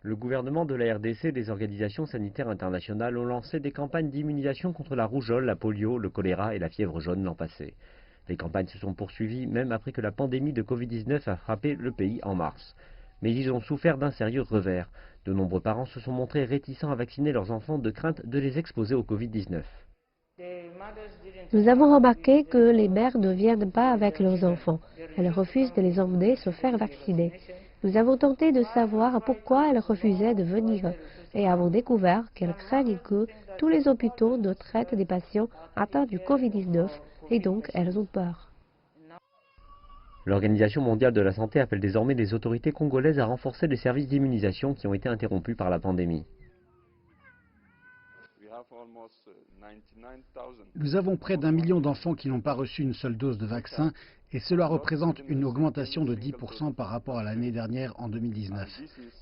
Le gouvernement de la RDC et des organisations sanitaires internationales ont lancé des campagnes d'immunisation contre la rougeole, la polio, le choléra et la fièvre jaune l'an passé. Les campagnes se sont poursuivies même après que la pandémie de Covid-19 a frappé le pays en mars. Mais ils ont souffert d'un sérieux revers. De nombreux parents se sont montrés réticents à vacciner leurs enfants de crainte de les exposer au Covid-19. Nous avons remarqué que les mères ne viennent pas avec leurs enfants. Elles refusent de les emmener se faire vacciner. Nous avons tenté de savoir pourquoi elles refusaient de venir et avons découvert qu'elles craignent que tous les hôpitaux ne traitent des patients atteints du Covid-19 et donc elles ont peur. L'Organisation mondiale de la santé appelle désormais les autorités congolaises à renforcer les services d'immunisation qui ont été interrompus par la pandémie. Nous avons près d'1 million d'enfants qui n'ont pas reçu une seule dose de vaccin et cela représente une augmentation de 10% par rapport à l'année dernière en 2019.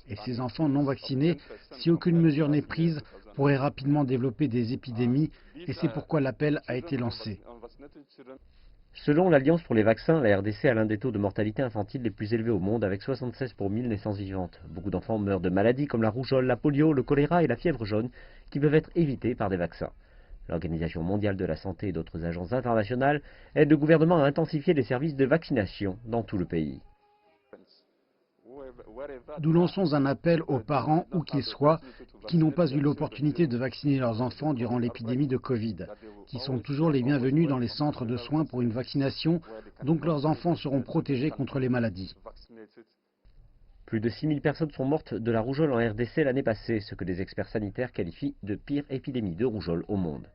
Et ces enfants non vaccinés, si aucune mesure n'est prise, pourraient rapidement développer des épidémies et c'est pourquoi l'appel a été lancé. Selon l'Alliance pour les vaccins, la RDC a l'un des taux de mortalité infantile les plus élevés au monde avec 76 pour 1000 naissances vivantes. Beaucoup d'enfants meurent de maladies comme la rougeole, la polio, le choléra et la fièvre jaune qui peuvent être évitées par des vaccins. L'Organisation mondiale de la santé et d'autres agences internationales aident le gouvernement à intensifier les services de vaccination dans tout le pays. Nous lançons un appel aux parents, où qu'ils soient, qui n'ont pas eu l'opportunité de vacciner leurs enfants durant l'épidémie de Covid, qui sont toujours les bienvenus dans les centres de soins pour une vaccination, donc leurs enfants seront protégés contre les maladies. Plus de 6000 personnes sont mortes de la rougeole en RDC l'année passée, ce que les experts sanitaires qualifient de pire épidémie de rougeole au monde.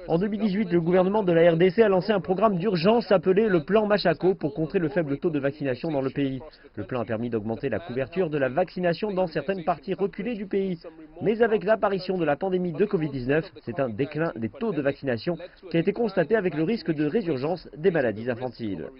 En 2018, le gouvernement de la RDC a lancé un programme d'urgence appelé le plan Machako pour contrer le faible taux de vaccination dans le pays. Le plan a permis d'augmenter la couverture de la vaccination dans certaines parties reculées du pays. Mais avec l'apparition de la pandémie de Covid-19, c'est un déclin des taux de vaccination qui a été constaté avec le risque de résurgence des maladies infantiles.